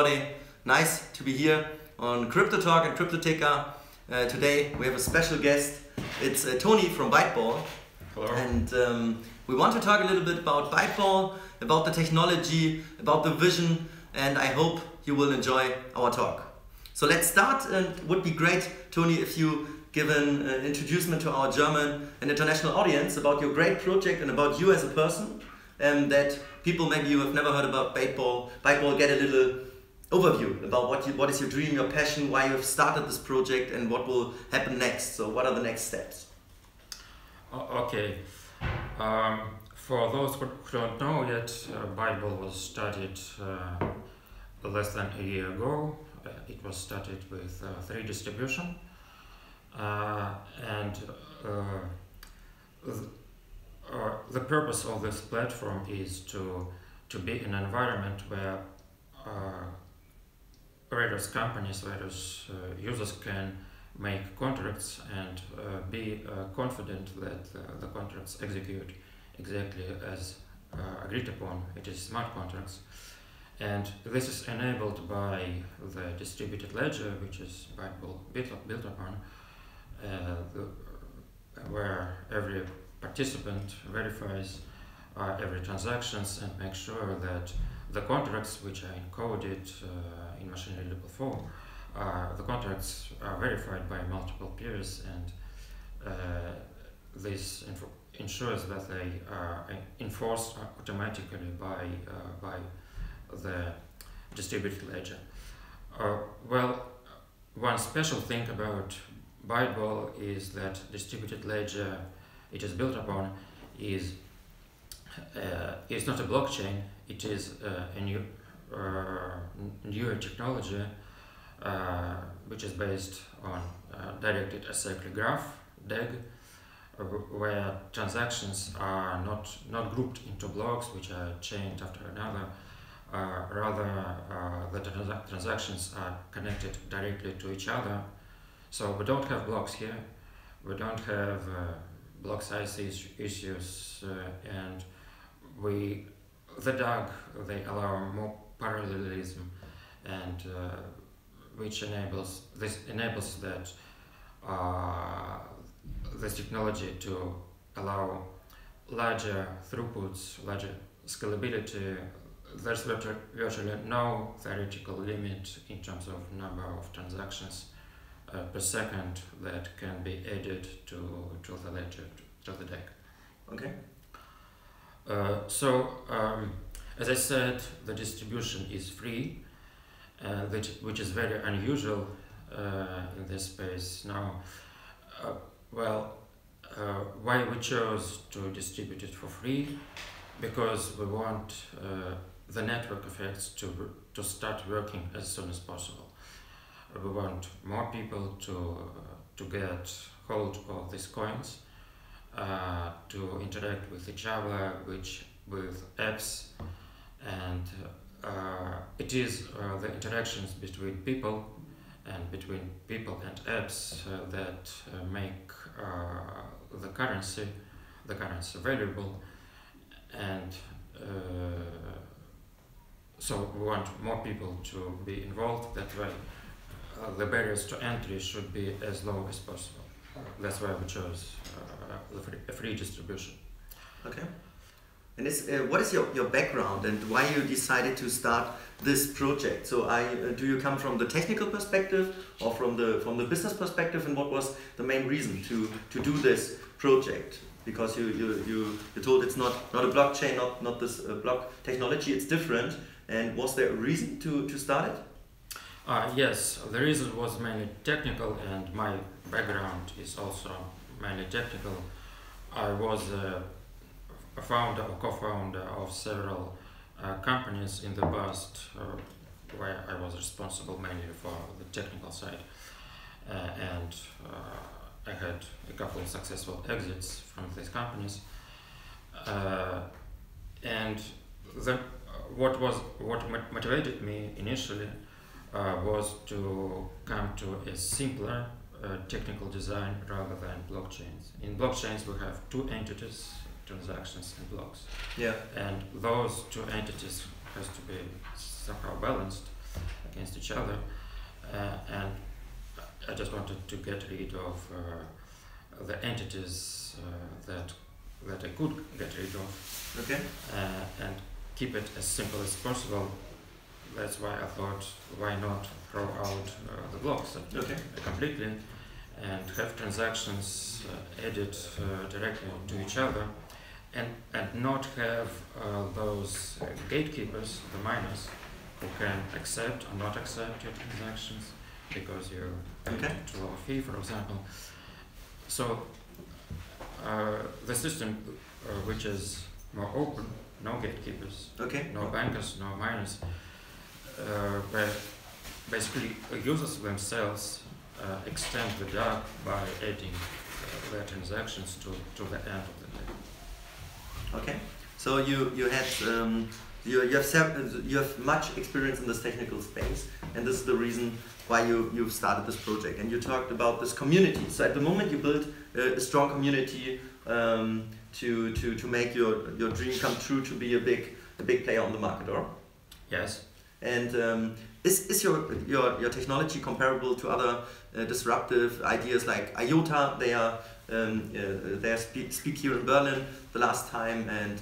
everybody. Nice to be here on Crypto Talk and Cryptoteca. Today we have a special guest. It's Tony from Byteball. Hello. And we want to talk a little bit about Byteball, about the technology, about the vision, and I hope you will enjoy our talk. So let's start, and it would be great, Tony, if you give an introduction to our German and international audience about your great project and about you as a person, that people maybe you have never heard about Byteball get a little overview about what is your dream, your passion, why you have started this project, and what will happen next. So what are the next steps? Okay. For those who don't know yet, Byteball was started less than a year ago. It was started with 3 distribution, and the purpose of this platform is to be an environment where various companies, various users can make contracts and be confident that the contracts execute exactly as agreed upon. It is smart contracts, and this is enabled by the distributed ledger, which is Byteball built upon, where every participant verifies every transactions and makes sure that the contracts which are encoded in machine readable form, the contracts are verified by multiple peers, and this ensures that they are enforced automatically by the distributed ledger. Well, one special thing about Byteball is that distributed ledger it is built upon is not a blockchain. It is a newer technology which is based on directed acyclic graph (DAG), where transactions are not grouped into blocks which are chained after another. Rather, the transactions are connected directly to each other. So we don't have blocks here. We don't have block size issues, and the DAG they allow more parallelism, and which enables that this technology to allow larger throughputs, larger scalability. There's virtually no theoretical limit in terms of number of transactions per second that can be added to the ledger, to the DAG. Okay. As I said, the distribution is free, which is very unusual in this space now. Why we chose to distribute it for free? Because we want the network effects to start working as soon as possible. We want more people to get hold of these coins, to interact with each other, with apps, and it is the interactions between people and apps that make the currency valuable, and so we want more people to be involved. That way the barriers to entry should be as low as possible. That's why we chose a free distribution. Okay. And what is your background and why you decided to start this project? So do you come from the technical perspective or from the business perspective, and what was the main reason to do this project? Because you told it's not a blockchain, not this block technology, it's different. And was there a reason to start it? Yes, the reason was mainly technical, and my background is also mainly technical. I was a founder or co-founder of several companies in the past, where I was responsible mainly for the technical side, and I had a couple of successful exits from these companies. And what motivated me initially was to come to a simpler technical design rather than blockchains. In blockchains we have 2 entities, transactions and blocks. Yeah. And those 2 entities has to be somehow balanced. against each other, and I just wanted to get rid of the entities that I could get rid of, Okay. and keep it as simple as possible. That's why I thought, why not throw out the blocks completely and have transactions added directly to each other, and not have those gatekeepers, the miners, who can accept or not accept your transactions because you paid too low a fee, for example. So the system which is more open, no gatekeepers, no bankers, no miners, where basically users themselves extend the dark by adding their transactions to the end of the day. Okay, so you have much experience in this technical space, and this is the reason why you've started this project. And you talked about this community. So at the moment you build a strong community to make your dream come true, to be a big player on the market, or? Yes. And is your technology comparable to other disruptive ideas like IOTA? They speak here in Berlin the last time, and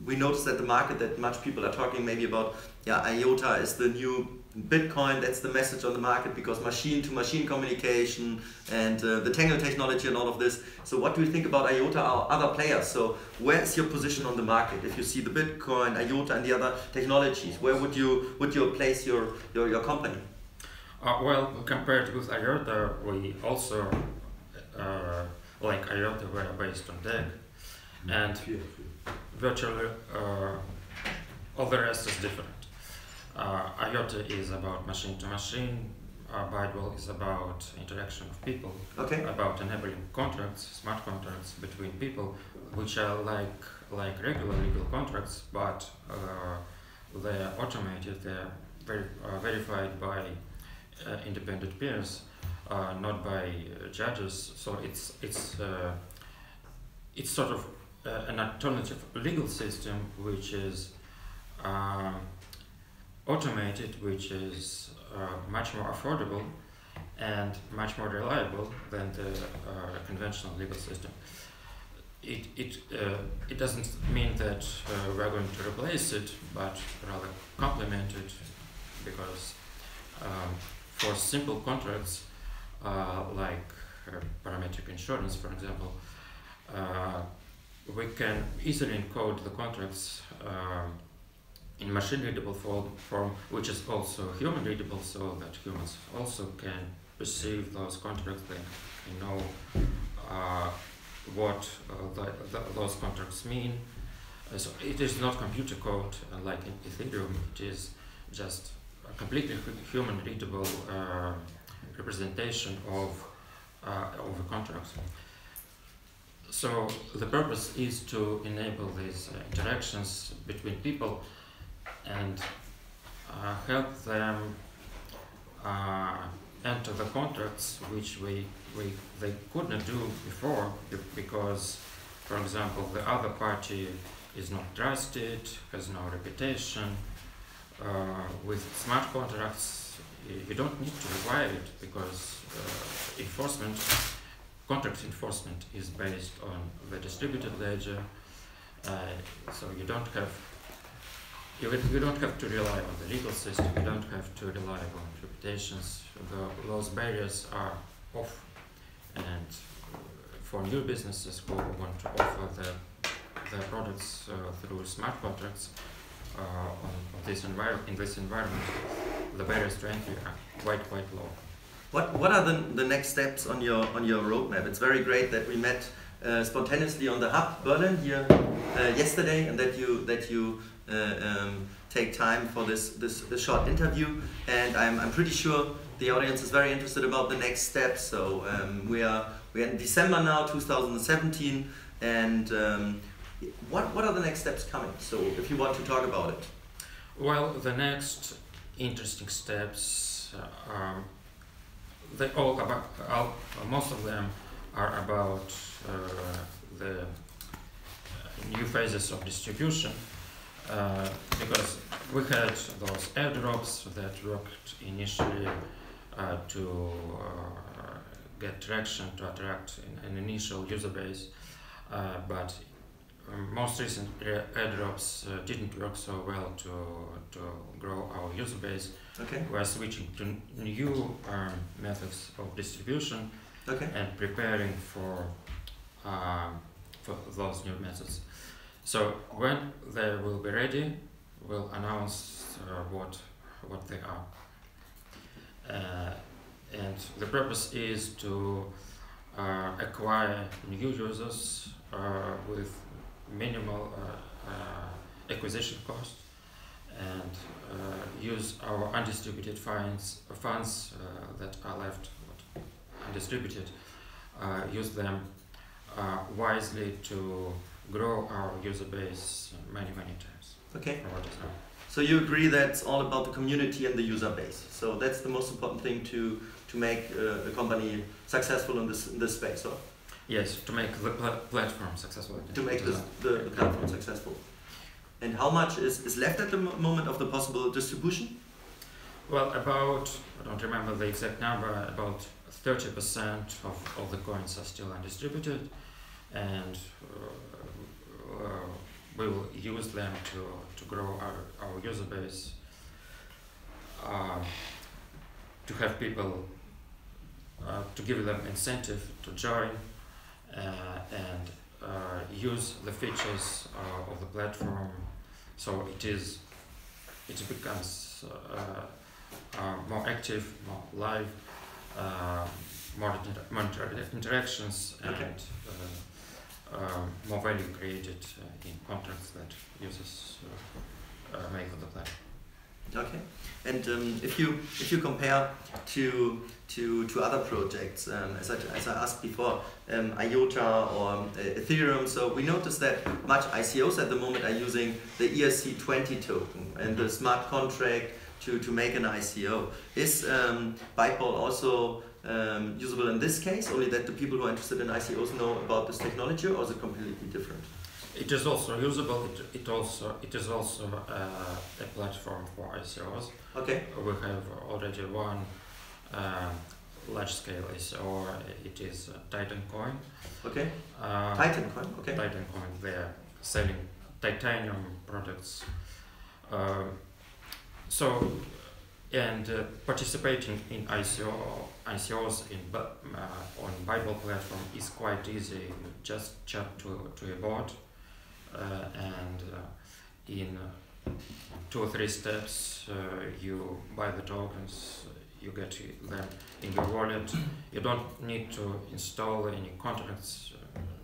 we noticed at the market that much people are talking maybe about, IOTA is the new Bitcoin. That's the message on the market, because machine-to-machine communication and the Tangle technology and all of this. So what do you think about IOTA or other players? So where is your position on the market? If you see the Bitcoin, IOTA and the other technologies, where would you place your company? Well, compared with IOTA, we also, like IOTA, were based on DEG, and virtually all the rest is different. IOTA is about machine-to-machine, Byteball is about interaction of people, about enabling contracts, smart contracts between people, which are like regular legal contracts, but they are automated, they are verified by independent peers, not by judges. So it's sort of an alternative legal system which is automated, which is much more affordable and much more reliable than the conventional legal system. It doesn't mean that we're going to replace it, but rather complement it, because for simple contracts like parametric insurance, for example, we can easily encode the contracts in machine-readable form, which is also human-readable, so that humans also can perceive those contracts. They can know what those contracts mean. So it is not computer code like in Ethereum. It is just a completely human-readable representation of a contract. So the purpose is to enable these interactions between people and help them enter the contracts which they could not do before, because, for example, the other party is not trusted, has no reputation. With smart contracts, you don't need to require it, because contract enforcement is based on the distributed ledger, so you don't have to rely on the legal system, you don't have to rely on reputations. Those barriers are off, and for new businesses who want to offer their products through smart contracts in this environment, the barriers to entry are quite low. What are the next steps on your roadmap? It's very great that we met spontaneously on the Hub Berlin here yesterday, and that you take time for this short interview. And I'm pretty sure the audience is very interested about the next steps. So we are in December now, 2017, and what are the next steps coming? So if you want to talk about it. Well, the next interesting steps most of them are about the new phases of distribution. because we had those airdrops that worked initially to get traction, to attract an initial user base, but most recent airdrops didn't work so well to grow our user base. Okay. We are switching to new methods of distribution, okay, and preparing for those new methods. So when they will be ready, we'll announce what they are. And the purpose is to acquire new users with minimal acquisition cost, and use our undistributed funds that are left undistributed, use them wisely to grow our user base many times. Okay. From what is now. So you agree that it's all about the community and the user base. So that's the most important thing to make a company successful in this space, so? Yes, to make the platform successful. To make the platform successful. And how much is left at the moment of the possible distribution? Well, about, I don't remember the exact number, about 30% of all the coins are still undistributed, and we will use them to grow our user base, to have people, to give them incentive to join and use the features of the platform, so it becomes more active, more live, more interactions, and okay, more value created in contracts that users make on the platform. Okay, and if you compare to other projects, as I asked before, IOTA or Ethereum, so we noticed that much ICOs at the moment are using the ERC20 token and the smart contract to make an ICO. Is Byteball also usable in this case, only that the people who are interested in ICOs know about this technology, or is it completely different? It is also usable. It is also a platform for ICOs. Okay. We have already one large-scale ICO. It is Titan Coin. Okay. Titan Coin. Okay. Titan Coin. They are selling titanium products. Participating in ICOs on Byteball platform is quite easy. You just chat to a bot, and in 2 or 3 steps you buy the tokens, you get them in your wallet. You don't need to install any contracts,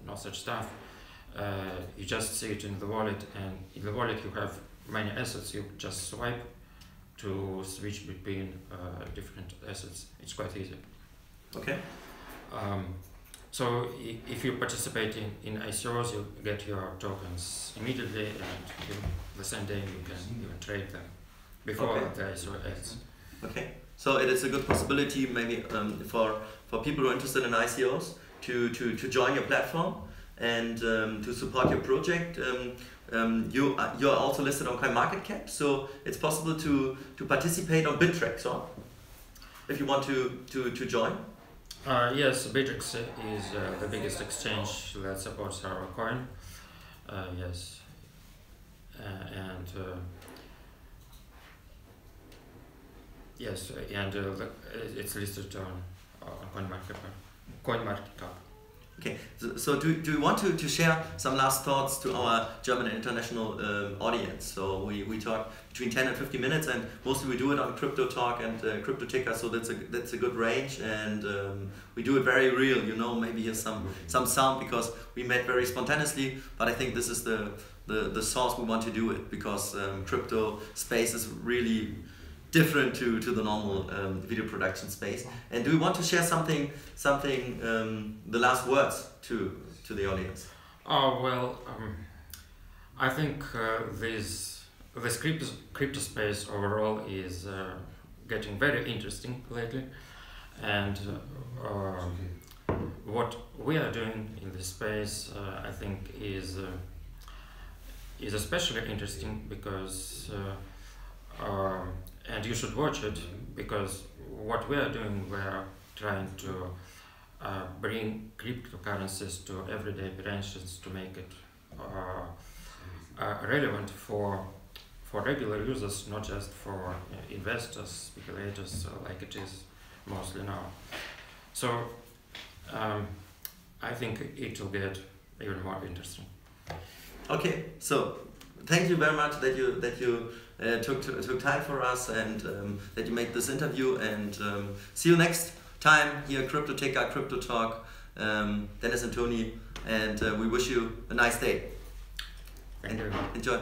no such stuff. You just see it in the wallet, and in the wallet you have many assets. You just swipe to switch between different assets. It's quite easy. Okay. So if you participate in ICOs, you get your tokens immediately, and the same day you can even trade them before the ICO ends. Okay. So it is a good possibility maybe for people who are interested in ICOs to join your platform and to support your project. You are also listed on CoinMarketCap, so it's possible to participate on Bittrex, so if you want to join. Yes, Bittrex is the biggest exchange that supports our coin. Yes, yes, and it's listed on CoinMarketCap. Okay, so do you want to share some last thoughts to our German and international audience? So we talk between 10 and 50 minutes, and mostly we do it on Crypto Talk and Crypto Ticker, so that's a good range, and we do it very real, you know, maybe here's some sound because we met very spontaneously, but I think this is the source we want to do it, because crypto space is really different to the normal video production space. And do we want to share something the last words to the audience? Oh well, I think this crypto space overall is getting very interesting lately, and what we are doing in this space, I think, is is especially interesting because, and you should watch it, because what we are doing, we are trying to bring cryptocurrencies to everyday operations to make it relevant for regular users, not just for investors, speculators, like it is mostly now. So I think it will get even more interesting. Okay, so thank you very much that you took time for us, and that you made this interview, and see you next time here at Cryptoteca Crypto Talk. Dennis and Tony, and we wish you a nice day. Thank you. Enjoy.